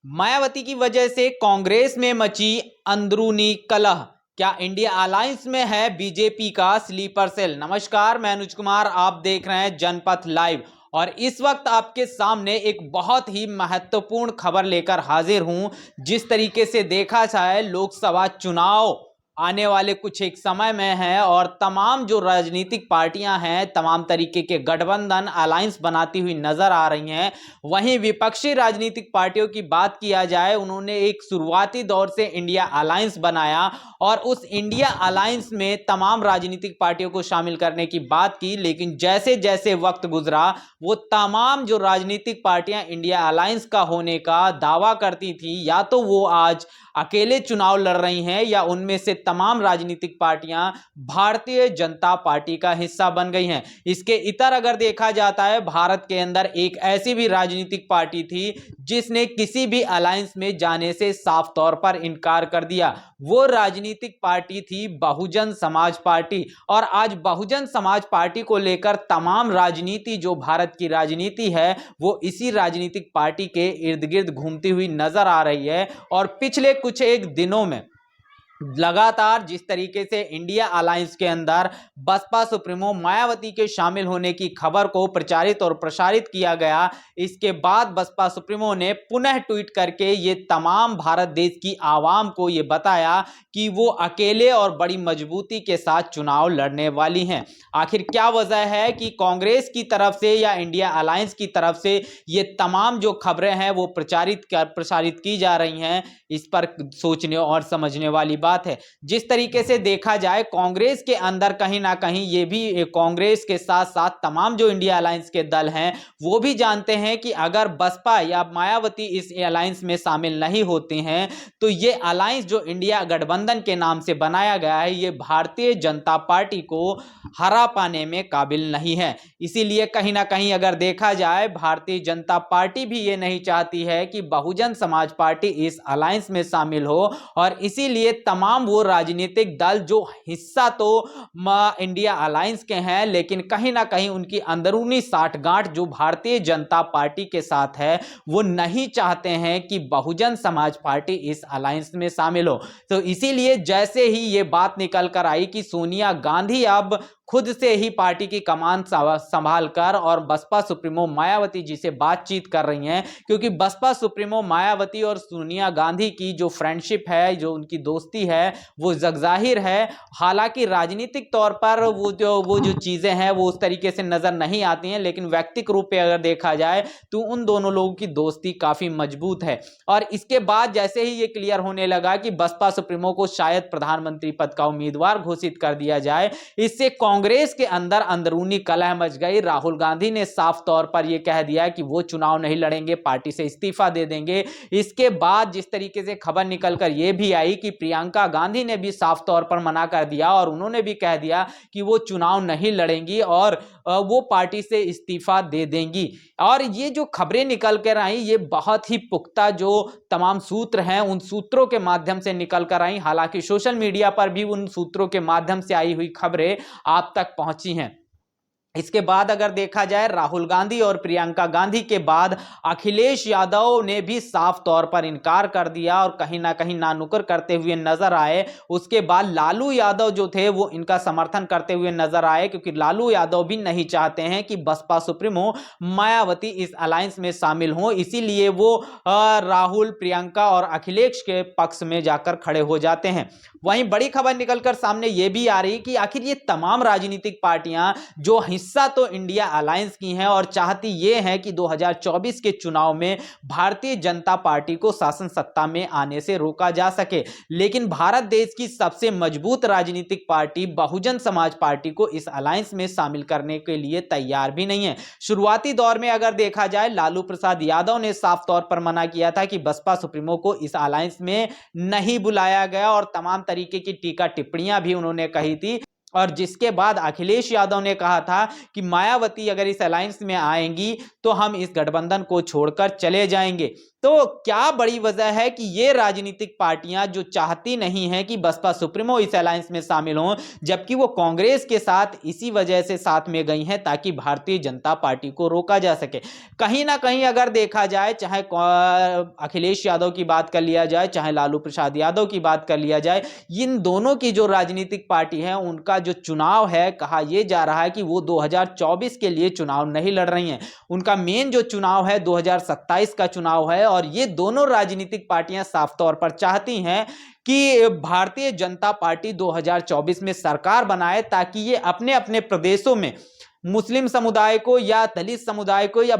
मायावती की वजह से कांग्रेस में मची अंदरूनी कलह। क्या इंडिया अलायंस में है बीजेपी का स्लीपर सेल? नमस्कार, मैं अनुज कुमार, आप देख रहे हैं जनपथ लाइव और इस वक्त आपके सामने एक बहुत ही महत्वपूर्ण खबर लेकर हाजिर हूं। जिस तरीके से देखा जाए, लोकसभा चुनाव आने वाले कुछ एक समय में है और तमाम जो राजनीतिक पार्टियां हैं, तमाम तरीके के गठबंधन अलायंस बनाती हुई नजर आ रही हैं। वहीं विपक्षी राजनीतिक पार्टियों की बात किया जाए, उन्होंने एक शुरुआती दौर से इंडिया अलायंस बनाया और उस इंडिया अलायंस में तमाम राजनीतिक पार्टियों को शामिल करने की बात की। लेकिन जैसे जैसे वक्त गुजरा, वो तमाम जो राजनीतिक पार्टियां इंडिया अलायंस का होने का दावा करती थी, या तो वो आज अकेले चुनाव लड़ रही हैं या उनमें से तमाम राजनीतिक पार्टियां भारतीय जनता पार्टी का हिस्सा बन गई हैं। इसके इतर अगर देखा जाता है, भारत के अंदर एक ऐसी भी राजनीतिक पार्टी थी जिसने किसी भी अलायंस में जाने से साफ तौर पर इनकार कर दिया। वो राजनीतिक पार्टी थी बहुजन समाज पार्टी। और आज बहुजन समाज पार्टी को लेकर तमाम राजनीति, जो भारत की राजनीति है, वो इसी राजनीतिक पार्टी के इर्द गिर्द घूमती हुई नजर आ रही है। और पिछले कुछ एक दिनों में लगातार जिस तरीके से इंडिया अलायंस के अंदर बसपा सुप्रीमो मायावती के शामिल होने की खबर को प्रचारित और प्रसारित किया गया, इसके बाद बसपा सुप्रीमो ने पुनः ट्वीट करके ये तमाम भारत देश की आवाम को ये बताया कि वो अकेले और बड़ी मजबूती के साथ चुनाव लड़ने वाली हैं। आखिर क्या वजह है कि कांग्रेस की तरफ से या इंडिया अलायंस की तरफ से ये तमाम जो खबरें हैं वो प्रसारित की जा रही हैं? इस पर सोचने और समझने वाली बात है। जिस तरीके से देखा जाए, कांग्रेस के अंदर कहीं ना कहीं ये भी, कांग्रेस के साथ साथ तमाम जो इंडिया अलायंस के दल हैं वो भी जानते हैं कि अगर बसपा या मायावती इस अलायंस में शामिल नहीं होते हैं तो ये अलायंस जो इंडिया गठबंधन के नाम से बनाया गया है, ये भारतीय जनता पार्टी को हरा पाने में काबिल नहीं है। इसीलिए कहीं ना कहीं अगर देखा जाए, भारतीय जनता पार्टी भी ये नहीं चाहती है कि बहुजन समाज पार्टी इस अलायंस में शामिल हो। और इसीलिए तमाम वो राजनीतिक दल जो हिस्सा तो इंडिया अलायंस के हैं, लेकिन कहीं ना कहीं उनकी अंदरूनी साठगांठ जो भारतीय जनता पार्टी के साथ है, वो नहीं चाहते हैं कि बहुजन समाज पार्टी इस अलायंस में शामिल हो। तो इसीलिए जैसे ही ये बात निकल कर आई कि सोनिया गांधी अब खुद से ही पार्टी की कमान संभाल कर और बसपा सुप्रीमो मायावती जी से बातचीत कर रही हैं, क्योंकि बसपा सुप्रीमो मायावती और सोनिया गांधी की जो फ्रेंडशिप है, जो उनकी दोस्ती है, वो जगजाहिर है। हालांकि राजनीतिक तौर पर वो जो चीजें हैं वो उस तरीके से नजर नहीं आती हैं, लेकिन व्यक्तिगत रूप पे अगर देखा जाए तो उन दोनों लोगों की दोस्ती काफी मजबूत है। और इसके बाद जैसे ही ये क्लियर होने लगा कि बसपा सुप्रीमो को शायद प्रधानमंत्री पद का उम्मीदवार घोषित कर दिया जाए, इससे कांग्रेस के अंदर अंदरूनी कलह मच गई। राहुल गांधी ने साफ तौर पर यह कह दिया कि वो चुनाव नहीं लड़ेंगे, पार्टी से इस्तीफा दे देंगे। इसके बाद जिस तरीके से खबर निकलकर यह भी आई कि प्रियंका गांधी ने भी साफ तौर पर मना कर दिया और उन्होंने भी कह दिया कि वो चुनाव नहीं लड़ेंगी और वो पार्टी से इस्तीफा दे देंगी। और ये जो खबरें निकल कर आई, ये बहुत ही पुख्ता जो तमाम सूत्र हैं, उन सूत्रों के माध्यम से निकल कर आई। हालांकि सोशल मीडिया पर भी उन सूत्रों के माध्यम से आई हुई खबरें आप तक पहुंची हैं। इसके बाद अगर देखा जाए, राहुल गांधी और प्रियंका गांधी के बाद अखिलेश यादव ने भी साफ तौर पर इनकार कर दिया और कहीं ना कहीं नानुकर करते हुए नजर आए। उसके बाद लालू यादव जो थे वो इनका समर्थन करते हुए नजर आए, क्योंकि लालू यादव भी नहीं चाहते हैं कि बसपा सुप्रीमो मायावती इस अलायंस में शामिल हो। इसीलिए वो राहुल, प्रियंका और अखिलेश के पक्ष में जाकर खड़े हो जाते हैं। वहीं बड़ी खबर निकलकर सामने यह भी आ रही कि आखिर ये तमाम राजनीतिक पार्टियां जो हिस्सा तो इंडिया अलायंस की हैं और चाहती ये है कि 2024 के चुनाव में भारतीय जनता पार्टी को शासन सत्ता में आने से रोका जा सके, लेकिन भारत देश की सबसे मजबूत राजनीतिक पार्टी बहुजन समाज पार्टी को इस अलायंस में शामिल करने के लिए तैयार भी नहीं है। शुरुआती दौर में अगर देखा जाए, लालू प्रसाद यादव ने साफ तौर पर मना किया था कि बसपा सुप्रीमो को इस अलायंस में नहीं बुलाया गया और तमाम तरीके की टीका टिप्पणियां भी उन्होंने कही थी। और जिसके बाद अखिलेश यादव ने कहा था कि मायावती अगर इस अलायंस में आएंगी तो हम इस गठबंधन को छोड़कर चले जाएंगे। तो क्या बड़ी वजह है कि ये राजनीतिक पार्टियां जो चाहती नहीं हैं कि बसपा सुप्रीमो इस अलायंस में शामिल हों, जबकि वो कांग्रेस के साथ इसी वजह से साथ में गई हैं ताकि भारतीय जनता पार्टी को रोका जा सके। कहीं ना कहीं अगर देखा जाए, चाहे अखिलेश यादव की बात कर लिया जाए, चाहे लालू प्रसाद यादव की बात कर लिया जाए, इन दोनों की जो राजनीतिक पार्टी है उनका जो चुनाव है, कहा यह जा रहा है कि वो 2024 के लिए चुनाव नहीं लड़ रही हैं। उनका मेन जो चुनाव है 2027 का चुनाव है। और ये दोनों राजनीतिक पार्टियां साफ तौर पर चाहती हैं कि भारतीय जनता पार्टी 2024 में सरकार बनाए ताकि ये अपने अपने प्रदेशों में मुस्लिम समुदाय को या दलित समुदाय को या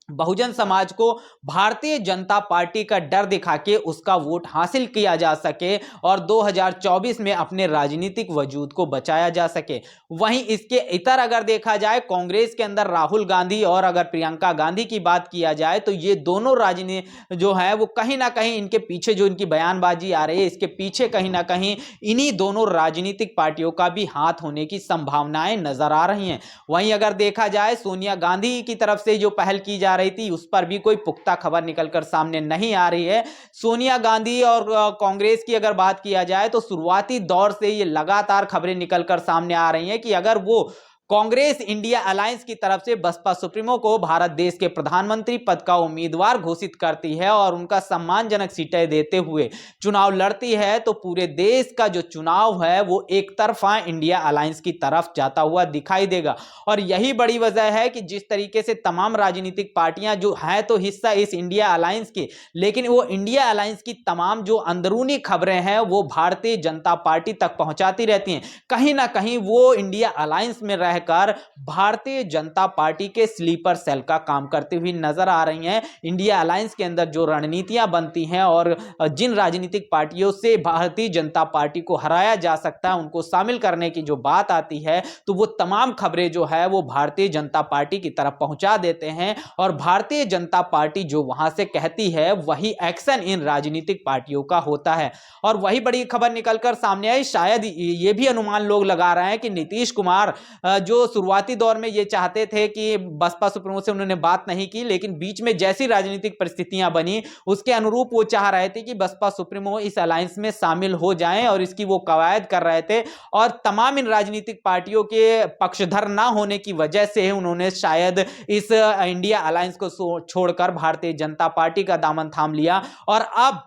बहुजन समाज को भारतीय जनता पार्टी का डर दिखा के उसका वोट हासिल किया जा सके और 2024 में अपने राजनीतिक वजूद को बचाया जा सके। वहीं इसके इतर अगर देखा जाए, कांग्रेस के अंदर राहुल गांधी और अगर प्रियंका गांधी की बात किया जाए तो ये दोनों राजनीति जो है वो कहीं ना कहीं इनके पीछे जो इनकी बयानबाजी आ रही है, इसके पीछे कहीं ना कहीं इन्हीं दोनों राजनीतिक पार्टियों का भी हाथ होने की संभावनाएं नजर आ रही हैं। वहीं अगर देखा जाए, सोनिया गांधी की तरफ से जो पहल की जा रही थी उस पर भी कोई पुख्ता खबर निकलकर सामने नहीं आ रही है। सोनिया गांधी और कांग्रेस की अगर बात किया जाए तो शुरुआती दौर से ये लगातार खबरें निकलकर सामने आ रही हैं कि अगर वो कांग्रेस इंडिया अलायंस की तरफ से बसपा सुप्रीमो को भारत देश के प्रधानमंत्री पद का उम्मीदवार घोषित करती है और उनका सम्मानजनक सीटें देते हुए चुनाव लड़ती है, तो पूरे देश का जो चुनाव है वो एक तरफा इंडिया अलायंस की तरफ जाता हुआ दिखाई देगा। और यही बड़ी वजह है कि जिस तरीके से तमाम राजनीतिक पार्टियां जो हैं तो हिस्सा इस इंडिया अलायंस की, लेकिन वो इंडिया अलायंस की तमाम जो अंदरूनी खबरें हैं वो भारतीय जनता पार्टी तक पहुंचाती रहती हैं। कहीं ना कहीं वो इंडिया अलायंस में रह कर भारतीय जनता पार्टी के स्लीपर सेल का काम करती हुई नजर आ रही हैं। इंडिया अलायंस के अंदर जो रणनीतियां बनती हैं और जिन राजनीतिक पार्टियों से भारतीय जनता पार्टी को हराया जा सकता है उनको शामिल करने की जो बात आती है, तो वो तमाम खबरें जो है वो भारतीय जनता पार्टी की तरफ पहुंचा देते हैं और भारतीय जनता पार्टी जो वहां से कहती है वही एक्शन इन राजनीतिक पार्टियों का होता है। और वही बड़ी खबर निकलकर सामने आई, शायद ये भी अनुमान लोग लगा रहे हैं कि नीतीश कुमार जो शुरुआती दौर में ये चाहते थे कि बसपा सुप्रीमो से उन्होंने बात नहीं की, लेकिन बीच में जैसी राजनीतिक परिस्थितियां बनी उसके अनुरूप वो चाह रहे थे कि बसपा सुप्रीमो इस अलायंस में शामिल हो जाएं और इसकी वो कवायद कर रहे थे। और तमाम इन राजनीतिक पार्टियों के पक्षधर ना होने की वजह से उन्होंने शायद इस इंडिया अलायंस को छोड़कर भारतीय जनता पार्टी का दामन थाम लिया। और अब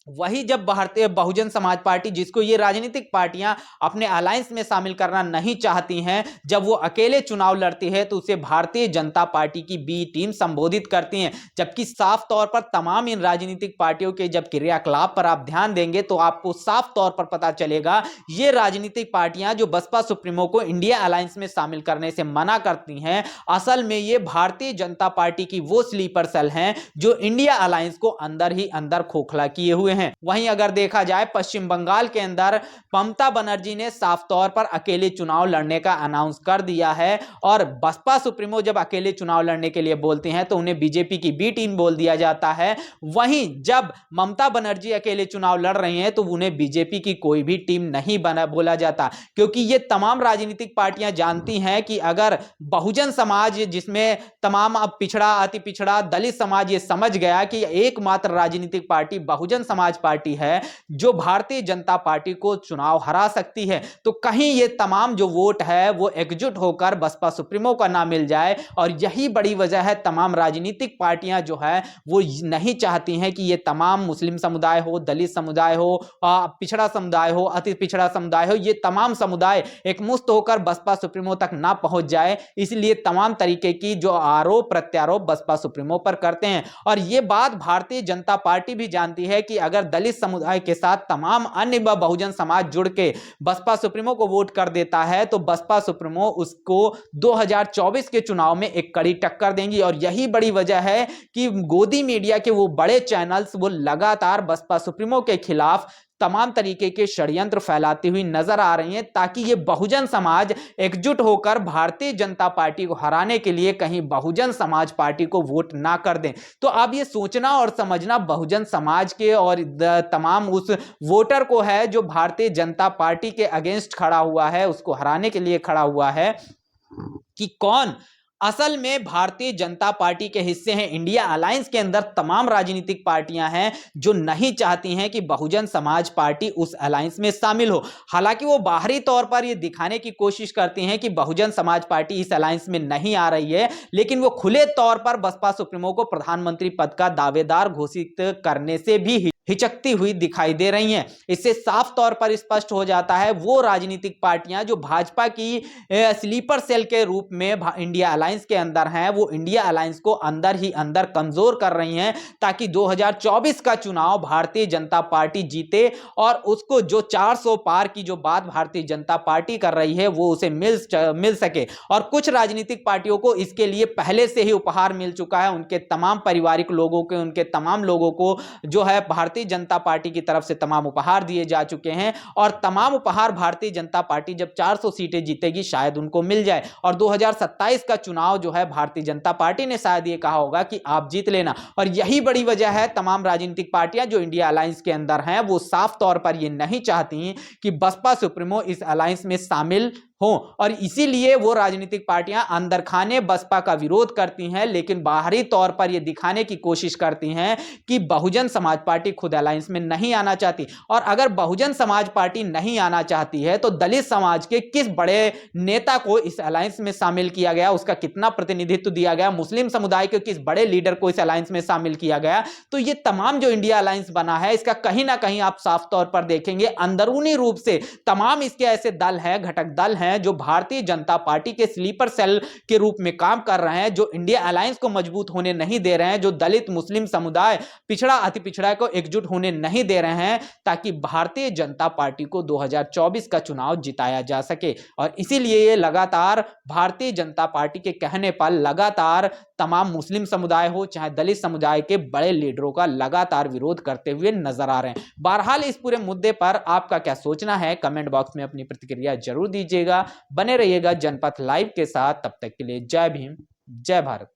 वही जब भारतीय बहुजन समाज पार्टी, जिसको ये राजनीतिक पार्टियां अपने अलायंस में शामिल करना नहीं चाहती हैं, जब वो अकेले चुनाव लड़ती है तो उसे भारतीय जनता पार्टी की बी टीम संबोधित करती हैं। जबकि साफ तौर पर तमाम इन राजनीतिक पार्टियों के जब क्रियाकलाप पर आप ध्यान देंगे तो आपको साफ तौर पर पता चलेगा ये राजनीतिक पार्टियां जो बसपा सुप्रीमो को इंडिया अलायंस में शामिल करने से मना करती हैं, असल में ये भारतीय जनता पार्टी की वो स्लीपर सेल हैं जो इंडिया अलायंस को अंदर ही अंदर खोखला किए हुए हैं। वहीं अगर देखा जाए, पश्चिम बंगाल के अंदर ममता बनर्जी ने साफ तौर पर अकेले चुनाव लड़ने का अनाउंस कर दिया है और बसपा सुप्रीमो जब अकेले चुनाव लड़ने के लिए बोलते हैं तो उन्हें बीजेपी की बी टीम बोल दिया जाता है। वहीं जब ममता बनर्जी अकेले चुनाव लड़ रही हैं तो उन्हें बीजेपी की कोई भी टीम नहीं बोला जाता, क्योंकि ये तमाम राजनीतिक पार्टियां जानती हैं कि अगर बहुजन समाज, जिसमें तमाम अब पिछड़ा, अति पिछड़ा, दलित समाज ये समझ गया कि एकमात्र राजनीतिक पार्टी बहुजन समाज पार्टी है जो भारतीय जनता पार्टी को चुनाव हरा सकती है, तो कहीं ये तमाम जो वोट है वो एकजुट होकर बसपा सुप्रीमो का नाम मिल जाए। और यही बड़ी वजह है तमाम राजनीतिक पार्टियां जो है वो नहीं चाहती हैं कि ये तमाम मुस्लिम समुदाय हो, दलित समुदाय हो, पिछड़ा समुदाय हो, अति पिछड़ा समुदाय हो, ये तमाम समुदाय एकमुश्त होकर बसपा सुप्रीमो तक ना पहुंच जाए। इसलिए तमाम तरीके की जो आरोप प्रत्यारोप बसपा सुप्रीमो पर करते हैं। और ये बात भारतीय जनता पार्टी भी जानती है कि अगर दलित समुदाय के साथ तमाम अन्य बहुजन समाज जुड़ के बसपा सुप्रीमो को वोट कर देता है तो बसपा सुप्रीमो उसको 2024 के चुनाव में एक कड़ी टक्कर देंगी। और यही बड़ी वजह है कि गोदी मीडिया के वो बड़े चैनल्स वो लगातार बसपा सुप्रीमो के खिलाफ तमाम तरीके के षड्यंत्र फैलाती हुई नजर आ रही हैं, ताकि ये बहुजन समाज एकजुट होकर भारतीय जनता पार्टी को हराने के लिए कहीं बहुजन समाज पार्टी को वोट ना कर दें। तो अब ये सोचना और समझना बहुजन समाज के और तमाम उस वोटर को है जो भारतीय जनता पार्टी के अगेंस्ट खड़ा हुआ है, उसको हराने के लिए खड़ा हुआ है, कि कौन असल में भारतीय जनता पार्टी के हिस्से हैं। इंडिया अलायंस के अंदर तमाम राजनीतिक पार्टियां हैं जो नहीं चाहती हैं कि बहुजन समाज पार्टी उस अलायंस में शामिल हो। हालांकि वो बाहरी तौर पर ये दिखाने की कोशिश करती हैं कि बहुजन समाज पार्टी इस अलायंस में नहीं आ रही है, लेकिन वो खुले तौर पर बसपा सुप्रीमो को प्रधानमंत्री पद का दावेदार घोषित करने से भी हिचकती हुई दिखाई दे रही हैं। इससे साफ तौर पर स्पष्ट हो जाता है वो राजनीतिक पार्टियां जो भाजपा की स्लीपर सेल के रूप में इंडिया अलायंस के अंदर हैं, वो इंडिया अलायंस को अंदर ही अंदर कमजोर कर रही हैं, ताकि 2024 का चुनाव भारतीय जनता पार्टी जीते और उसको जो 400 पार की जो बात भारतीय जनता पार्टी कर रही है वो उसे मिल सके। और कुछ राजनीतिक पार्टियों को इसके लिए पहले से ही उपहार मिल चुका है। उनके तमाम पारिवारिक लोगों के, उनके तमाम लोगों को जो है भारतीय जनता पार्टी की तरफ से तमाम उपहार दिए जा चुके हैं, और तमाम उपहार भारतीय जनता पार्टी जब 400 सीटें जीतेगी शायद उनको मिल जाए। और 2027 का चुनाव जो है भारतीय जनता पार्टी ने शायद ये कहा होगा कि आप जीत लेना। और यही बड़ी वजह है तमाम राजनीतिक पार्टियां जो इंडिया अलायंस के अंदर हैं वो साफ तौर पर ये नहीं चाहती कि बसपा सुप्रीमो इस अलायंस में शामिल हो, और इसीलिए वो राजनीतिक पार्टियां अंदर खाने बसपा का विरोध करती हैं, लेकिन बाहरी तौर पर ये दिखाने की कोशिश करती हैं कि बहुजन समाज पार्टी खुद अलायंस में नहीं आना चाहती। और अगर बहुजन समाज पार्टी नहीं आना चाहती है तो दलित समाज के किस बड़े नेता को इस अलायंस में शामिल किया गया, उसका कितना प्रतिनिधित्व दिया गया, मुस्लिम समुदाय के किस बड़े लीडर को इस अलायंस में शामिल किया गया। तो ये तमाम जो इंडिया अलायंस बना है इसका कहीं ना कहीं आप साफ तौर पर देखेंगे अंदरूनी रूप से तमाम इसके ऐसे दल हैं, घटक दल हैं जो भारतीय जनता पार्टी के स्लीपर सेल के रूप में काम कर रहे हैं, जो इंडिया अलायंस को मजबूत होने नहीं दे रहे हैं, जो दलित मुस्लिम समुदाय पिछड़ा अति पिछड़ा को एकजुट होने नहीं दे रहे हैं, ताकि भारतीय जनता पार्टी को 2024 का चुनाव जिताया जा सके। और इसीलिए ये लगातार भारतीय जनता पार्टी के कहने पर लगातार तमाम मुस्लिम समुदाय हो चाहे दलित समुदाय के बड़े लीडरों का लगातार विरोध करते हुए नजर आ रहे हैं। बहरहाल इस पूरे मुद्दे पर आपका क्या सोचना है, कमेंट बॉक्स में अपनी प्रतिक्रिया जरूर दीजिएगा। बने रहिएगा जनपथ लाइव के साथ। तब तक के लिए जय भीम, जय भारत।